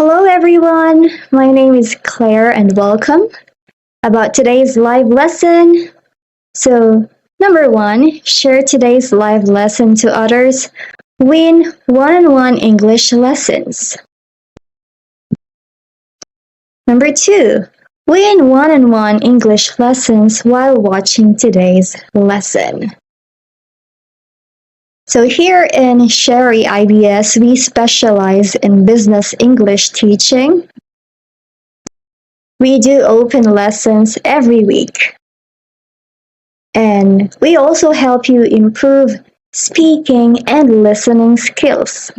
Hello everyone, my name is Claire and welcome. About today's live lesson. So, number 1, share today's live lesson to others. Win one-on-one English lessons. Number 2, win one-on-one English lessons while watching today's lesson. So here in Sherry IBS, we specialize in business English teaching. We do open lessons every week. And we also help you improve speaking and listening skills.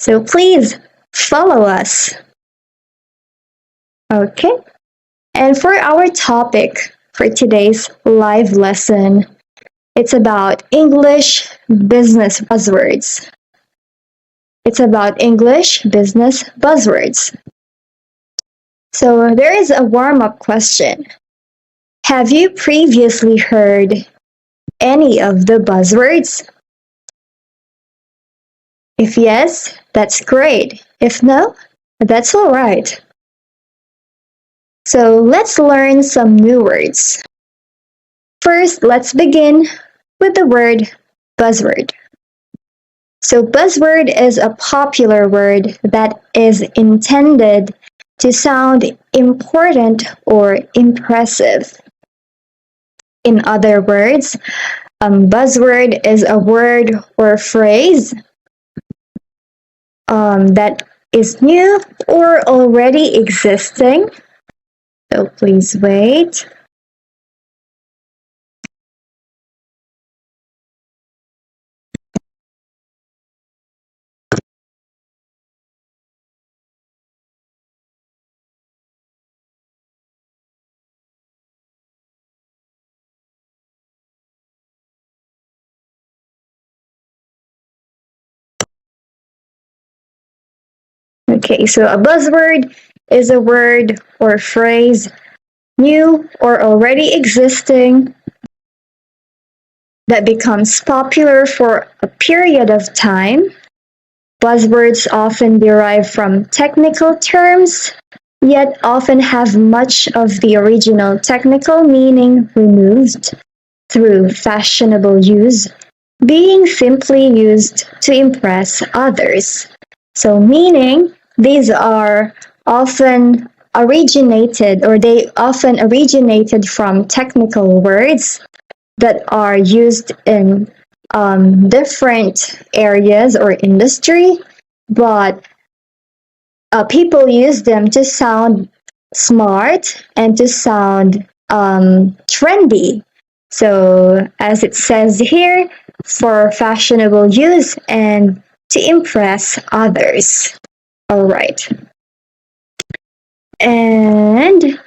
So please follow us. Okay? And for our topic for today's live lesson, it's about English business buzzwords. It's about English business buzzwords. So there is a warm-up question. Have you previously heard any of the buzzwords? If yes, that's great. If no, that's all right. So let's learn some new words. First, let's begin with the word buzzword. So buzzword is a popular word that is intended to sound important or impressive. In other words, buzzword is a word or phrase that is new or already existing. So please wait. Okay, so a buzzword is a word or phrase new or already existing that becomes popular for a period of time. Buzzwords often derive from technical terms, yet often have much of the original technical meaning removed through fashionable use, being simply used to impress others. So meaning, these are often originated from technical words that are used in different areas or industry, but people use them to sound smart and to sound trendy. So as it says here, for fashionable use and to impress others. All right. And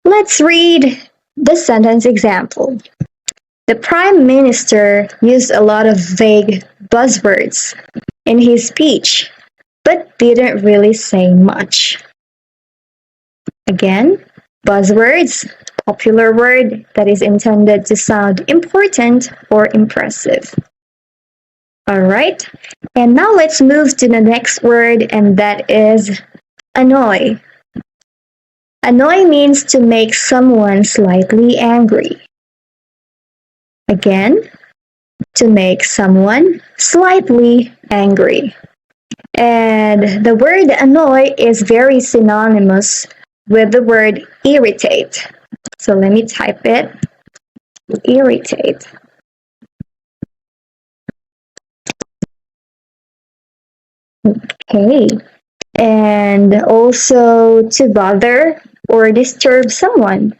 let's read the sentence example. The Prime Minister used a lot of vague buzzwords in his speech, but didn't really say much. Again, buzzwords, popular word that is intended to sound important or impressive. All right, and now let's move to the next word, and that is annoy. Annoy means to make someone slightly angry. Again, to make someone slightly angry. And the word annoy is very synonymous with the word irritate. So let me type it. Irritate. Okay. And also to bother or disturb someone.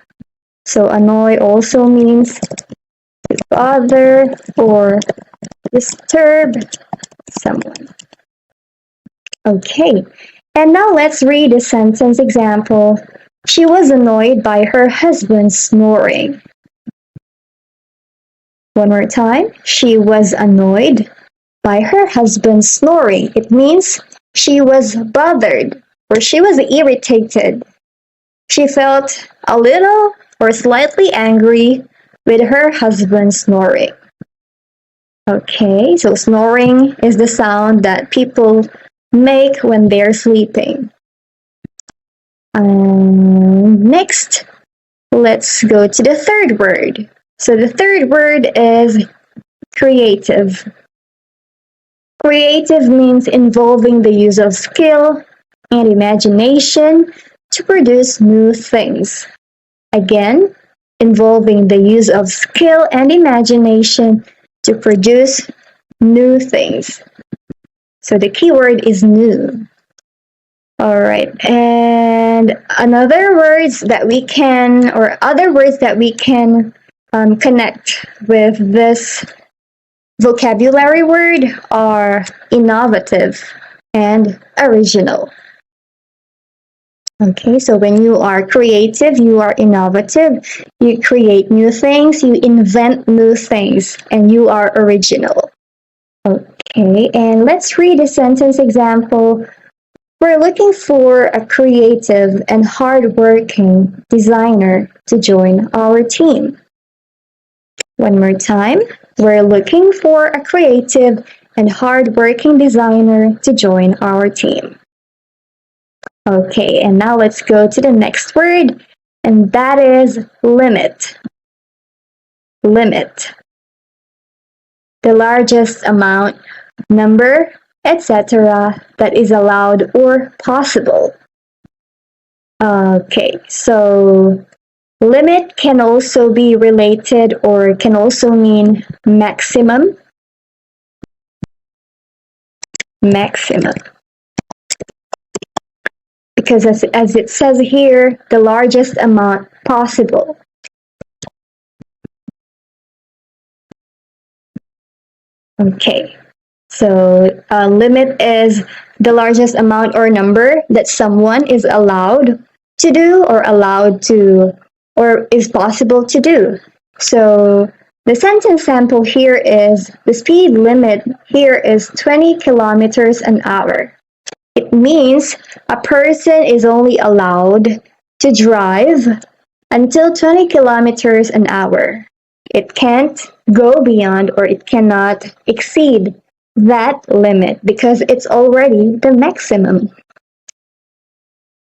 So annoy also means to bother or disturb someone. Okay, and now let's read a sentence example. She was annoyed by her husband snoring. One more time. She was annoyed by her husband snoring. It means she was bothered or she was irritated. She felt a little or slightly angry with her husband snoring. Okay, so snoring is the sound that people make when they're sleeping. Next, let's go to the third word. So the third word is creative. Creative means involving the use of skill and imagination to produce new things. Again, involving the use of skill and imagination to produce new things. So the keyword is new. All right, and other words that we can connect with this vocabulary word are innovative and original. Okay, so when you are creative, you are innovative, you create new things, you invent new things, and you are original. Okay, and let's read a sentence example. We're looking for a creative and hardworking designer to join our team. One more time. We're looking for a creative and hardworking designer to join our team. Okay, and now let's go to the next word, and that is limit. Limit. The largest amount, number, etc. that is allowed or possible. Okay, so limit can also be related or can also mean maximum. Maximum. Because as it says here, the largest amount possible. Okay, so limit is the largest amount or number that someone is allowed to do or is possible to do. So the sentence sample here is the speed limit here is 20 kilometers an hour. It means a person is only allowed to drive until 20 kilometers an hour. It can't go beyond or it cannot exceed that limit because it's already the maximum.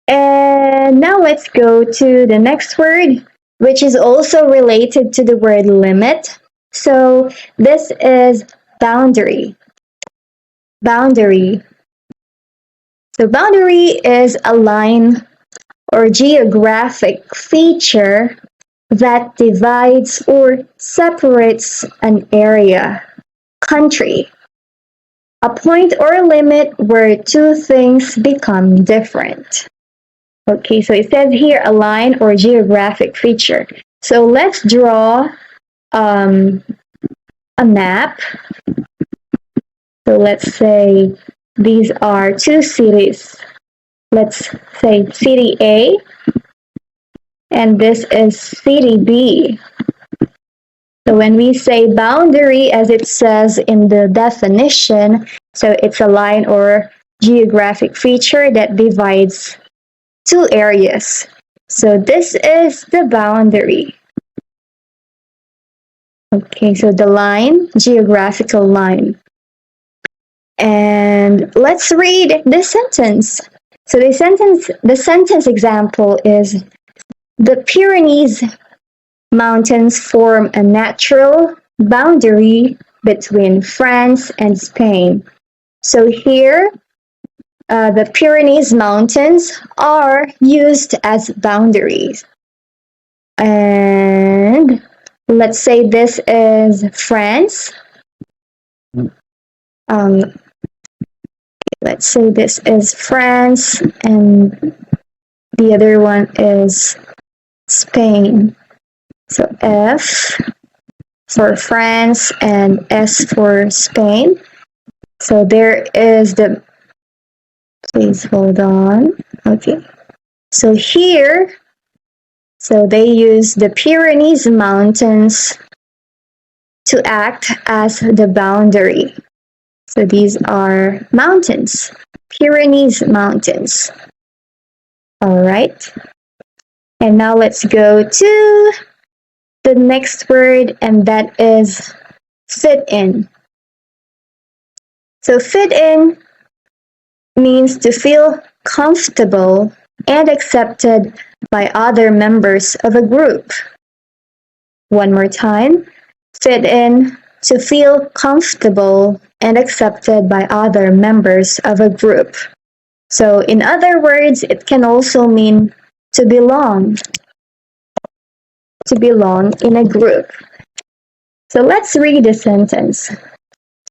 And now let's go to the next word, which is also related to the word limit. So this is boundary. Boundary. So boundary is a line or geographic feature that divides or separates an area, country, a point or limit where two things become different. Okay, so it says here a line or geographic feature. So let's draw a map. So let's say these are two cities. Let's say city A, and this is city B. So when we say boundary, as it says in the definition, so it's a line or geographic feature that divides two areas. So this is the boundary. Okay, so the line, geographical line. And let's read this sentence. So the sentence example is, the Pyrenees Mountains form a natural boundary between France and Spain. So here, the Pyrenees Mountains are used as boundaries. And let's say this is France. Let's say this is France and the other one is Spain. So F for France and S for Spain. So there is the, please hold on. Okay. So here, so they use the Pyrenees Mountains to act as the boundary. So these are mountains, Pyrenees Mountains. All right. And now let's go to the next word, and that is fit in. So fit in means to feel comfortable and accepted by other members of a group. One more time. Fit in, to feel comfortable and accepted by other members of a group. So in other words, it can also mean to belong in a group. So let's read the sentence.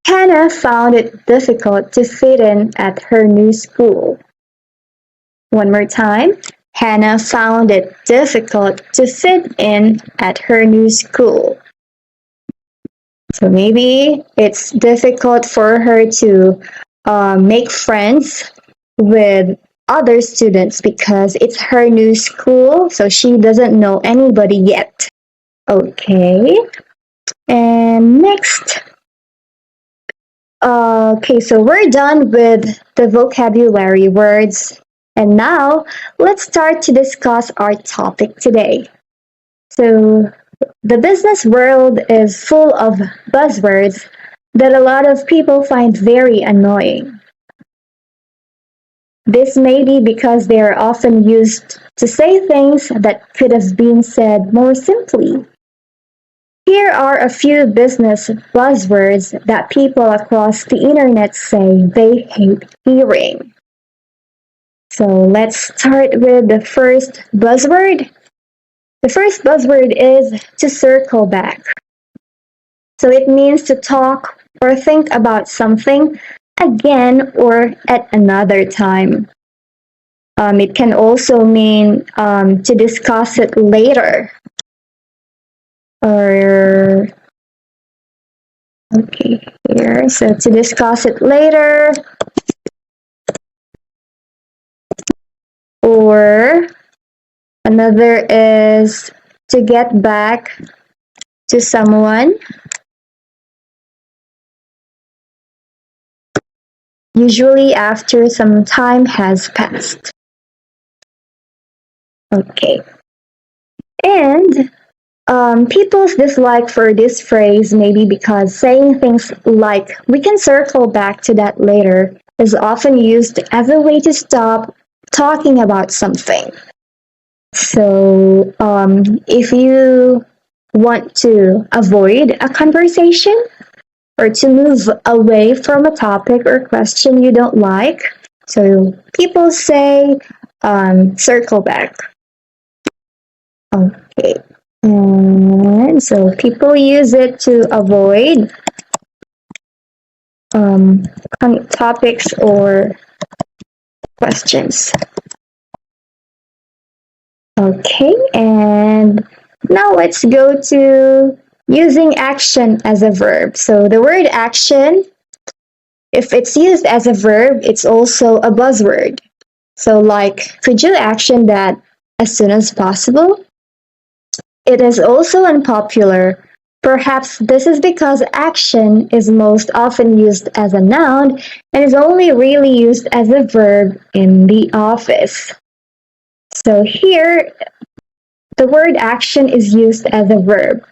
Hannah found it difficult to fit in at her new school. One more time. Hannah found it difficult to fit in at her new school. So maybe it's difficult for her to make friends with other students because it's her new school, so she doesn't know anybody yet. Okay, and next. Okay, so we're done with the vocabulary words, and now let's start to discuss our topic today. So the business world is full of buzzwords that a lot of people find very annoying. This may be because they are often used to say things that could have been said more simply. Here are a few business buzzwords that people across the internet say they hate hearing. So let's start with the first buzzword. The first buzzword is to circle back. So it means to talk or think about something again or at another time. It can also mean to discuss it later. Or, okay, here, so to discuss it later. Or another is to get back to someone. Usually after some time has passed. Okay. And people's dislike for this phrase may be because saying things like, we can circle back to that later, is often used as a way to stop talking about something. So if you want to avoid a conversation or to move away from a topic or question you don't like, so people say circle back. Okay. And so people use it to avoid topics or questions. Okay, and now let's go to using action as a verb. So the word action, if it's used as a verb, it's also a buzzword. So like, could you action that as soon as possible? It is also unpopular. Perhaps this is because action is most often used as a noun and is only really used as a verb in the office. So here, the word action is used as a verb.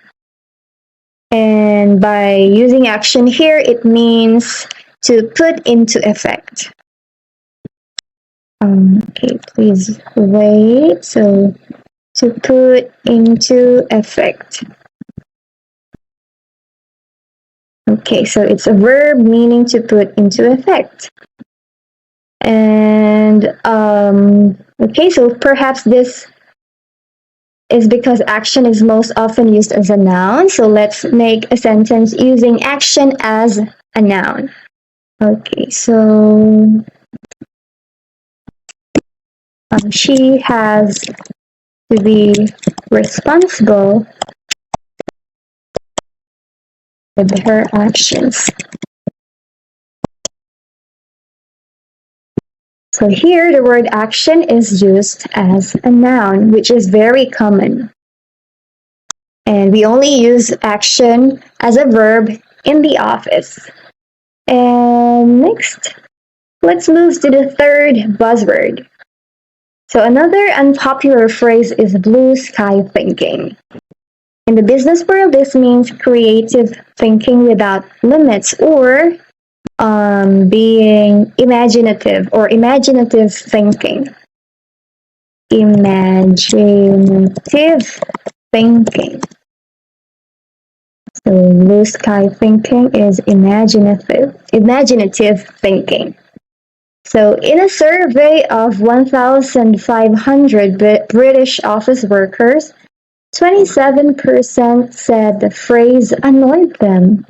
And by using action here, it means to put into effect. Okay, please wait. So, to put into effect. Okay, so it's a verb meaning to put into effect. And, okay, so perhaps this is because action is most often used as a noun. So let's make a sentence using action as a noun. Okay, so she has to be responsible with her actions. So here the word action is used as a noun, which is very common. And we only use action as a verb in the office. And next, let's move to the third buzzword. So another unpopular phrase is blue sky thinking. In the business world, this means creative thinking without limits or being imaginative or imaginative thinking. Imaginative thinking. So blue sky thinking is imaginative thinking. So in a survey of 1,500 British office workers, 27% said the phrase annoyed them.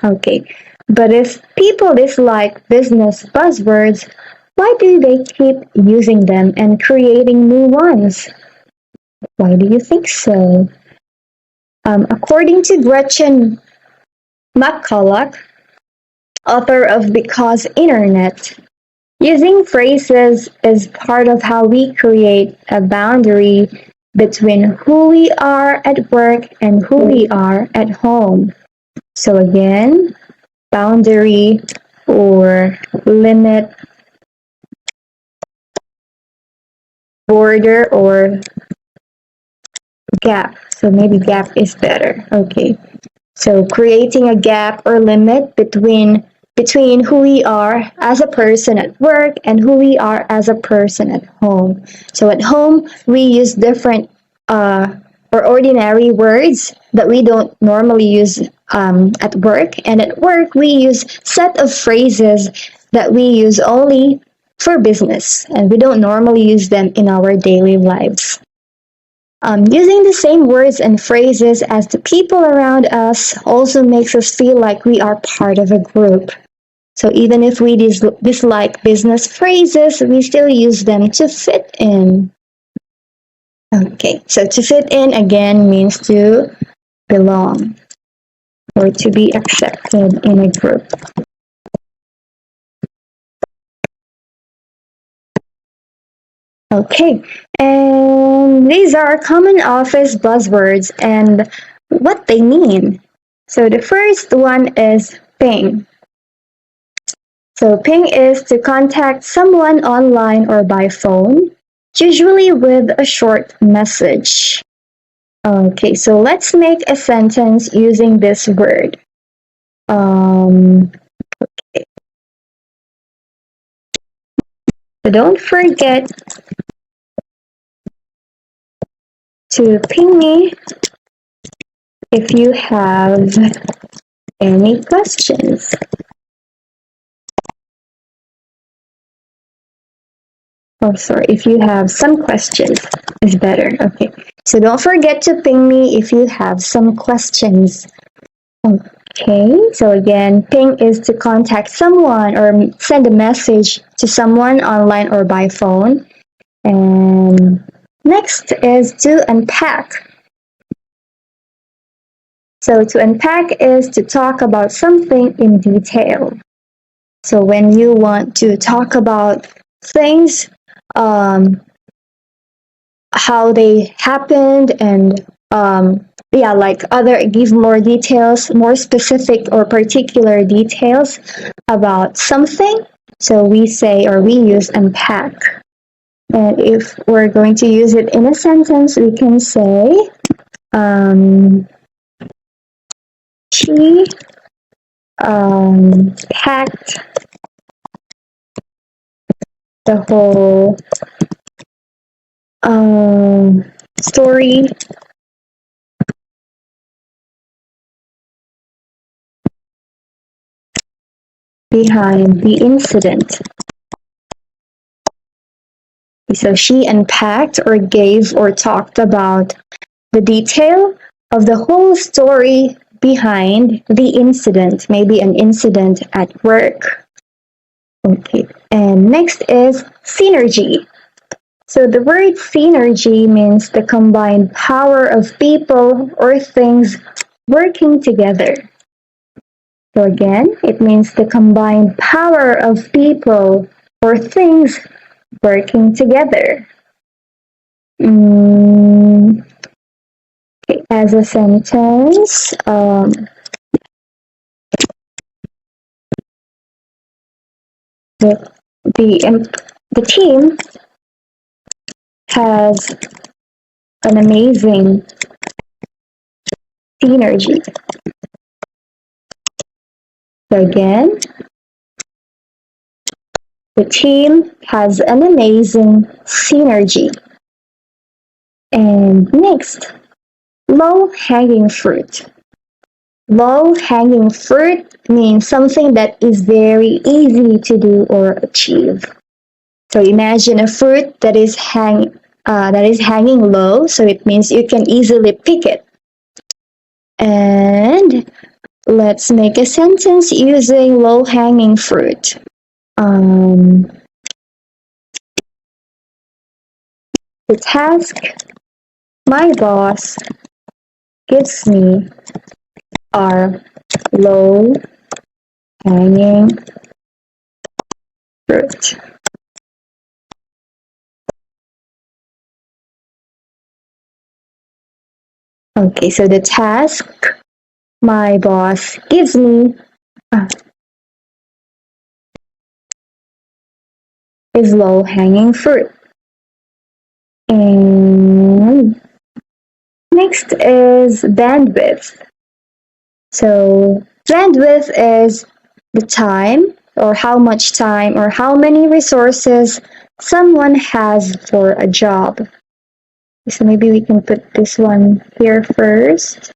Okay. But if people dislike business buzzwords, why do they keep using them and creating new ones? Why do you think so? According to Gretchen McCulloch, author of Because Internet, using phrases is part of how we create a boundary between who we are at work and who we are at home. So again, boundary or limit, border or gap. So maybe gap is better. Okay. So creating a gap or limit between who we are as a person at work and who we are as a person at home. So at home, we use different or ordinary words that we don't normally use at work. And at work, we use set of phrases that we use only for business, and we don't normally use them in our daily lives. Using the same words and phrases as the people around us also makes us feel like we are part of a group. So even if we dislike business phrases, we still use them to fit in. Okay, so to fit in again means to belong or to be accepted in a group. Okay, and these are common office buzzwords and what they mean. So the first one is ping. So ping is to contact someone online or by phone, usually with a short message. Okay, so let's make a sentence using this word. Okay. So don't forget to ping me if you have any questions. Oh, sorry, if you have some questions is better. Okay, so don't forget to ping me if you have some questions. Okay, so again, ping is to contact someone or send a message to someone online or by phone. And next is to unpack. So to unpack is to talk about something in detail. So when you want to talk about things, how they happened and give more details, more specific or particular details about something. So we say or we use unpack. And if we're going to use it in a sentence, we can say, she packed the whole story behind the incident. So she unpacked or gave or talked about the detail of the whole story behind the incident, maybe an incident at work. Okay, and next is synergy. So the word synergy means the combined power of people or things working together. So again, it means the combined power of people or things working together. Okay, as a sentence, the team has an amazing synergy. So again, the team has an amazing synergy. And next, low-hanging fruit. Low-hanging fruit means something that is very easy to do or achieve. So imagine a fruit that is hanging low, so it means you can easily pick it. And let's make a sentence using low-hanging fruit. The task my boss gives me are low-hanging fruit. Okay, so the task my boss gives me is low-hanging fruit. And next is bandwidth. So bandwidth is the time or how much time or how many resources someone has for a job. So maybe we can put this one here first.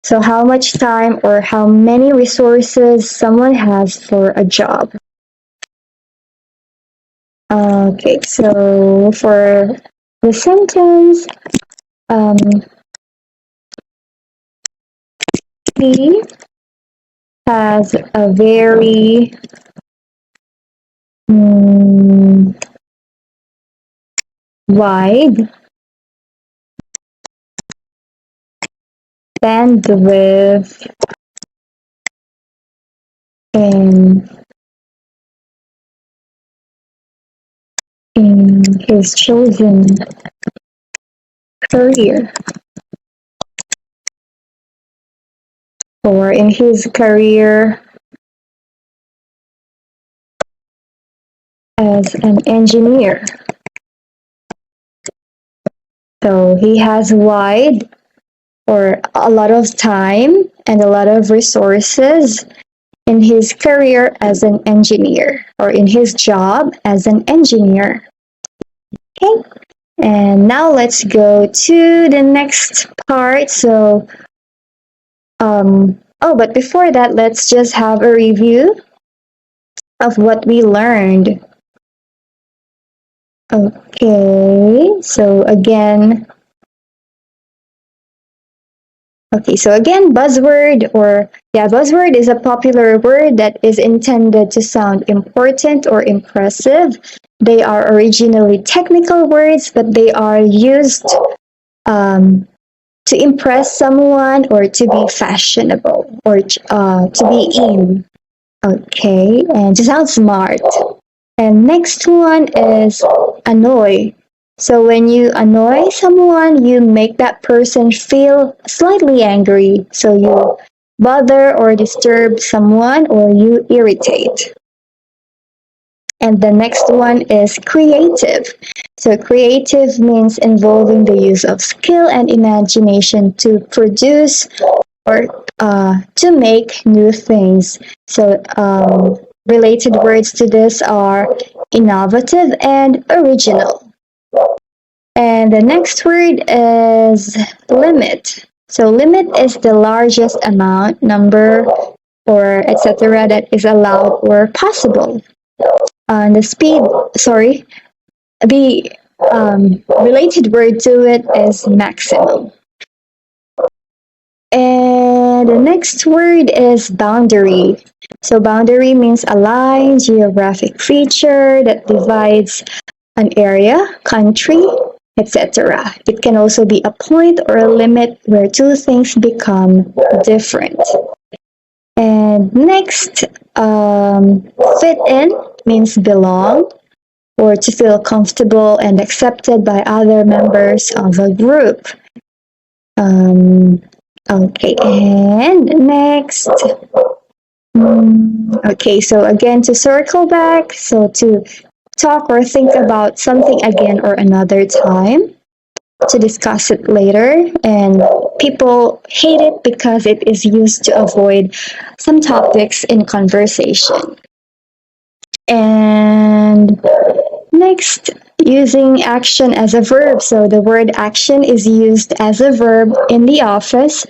So how much time or how many resources someone has for a job. Okay, so for the sentence, he has a very wide bandwidth in his chosen career, or in his career as an engineer. So he has wide or a lot of time and a lot of resources in his career as an engineer, or in his job as an engineer. Okay, and now let's go to the next part. So, but before that, let's just have a review of what we learned. Okay, so again, buzzword buzzword is a popular word that is intended to sound important or impressive. They are originally technical words, but they are used to impress someone or to be fashionable or to be in. Okay, and to sound smart. And next one is annoy. So when you annoy someone, you make that person feel slightly angry. So you bother or disturb someone, or you irritate. And the next one is creative. So creative means involving the use of skill and imagination to produce or to make new things. So related words to this are innovative and original. And the next word is limit. So limit is the largest amount, number, or etc. that is allowed or possible. The related word to it is maximum. And the next word is boundary. So boundary means a line, geographic feature that divides an area, country, etc. It can also be a point or a limit where two things become different. And next, fit in means belong or to feel comfortable and accepted by other members of a group. Okay, and next. Okay, so again, to circle back, so to talk or think about something again or another time. to discuss it later, and people hate it because it is used to avoid some topics in conversation. And next, using action as a verb. So the word action is used as a verb in the office,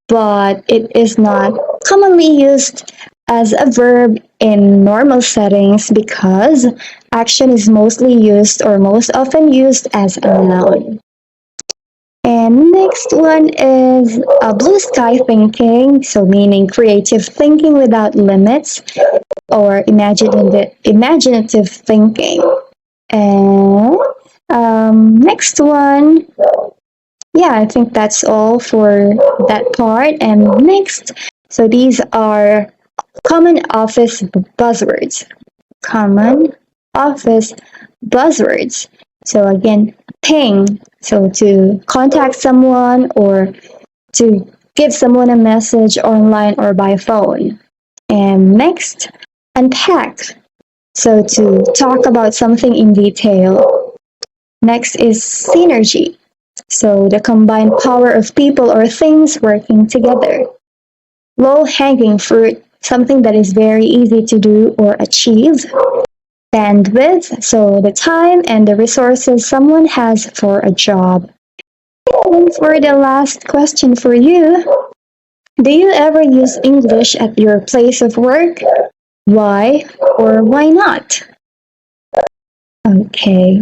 but it is not commonly used as a verb in normal settings because action is mostly used or most often used as a noun. And next one is blue sky thinking, so meaning creative thinking without limits or imaginative thinking. And next one, yeah, I think that's all for that part. And next, so these are common office buzzwords. Common office buzzwords. So again, ping, so to contact someone or to give someone a message online or by phone. And next, unpack, so to talk about something in detail. Next is synergy, so the combined power of people or things working together. Low-hanging fruit, something that is very easy to do or achieve. Bandwidth, so the time and the resources someone has for a job. And for the last question for you, do you ever use English at your place of work? Why or why not? Okay,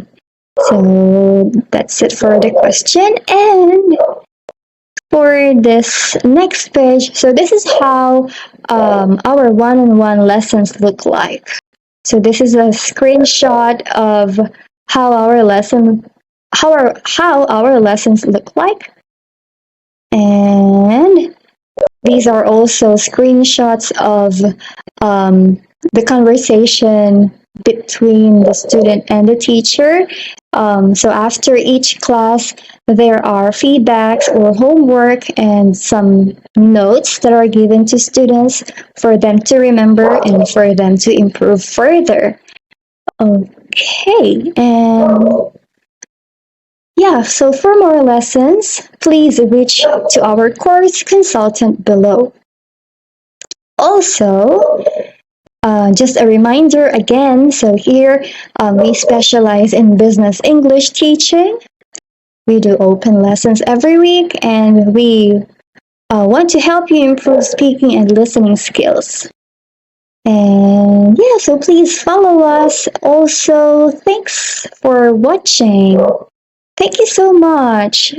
so that's it for the question. And for this next page, so this is how our one-on-one lessons look like. So this is a screenshot of how our lessons look like. And these are also screenshots of the conversation between the student and the teacher. So after each class, there are feedbacks or homework and some notes that are given to students for them to remember and for them to improve further. Okay, and yeah, so for more lessons, please reach to our course consultant below. Also, just a reminder again, so here we specialize in business English teaching. We do open lessons every week, and we want to help you improve speaking and listening skills. And yeah, so please follow us. Also, thanks for watching. Thank you so much.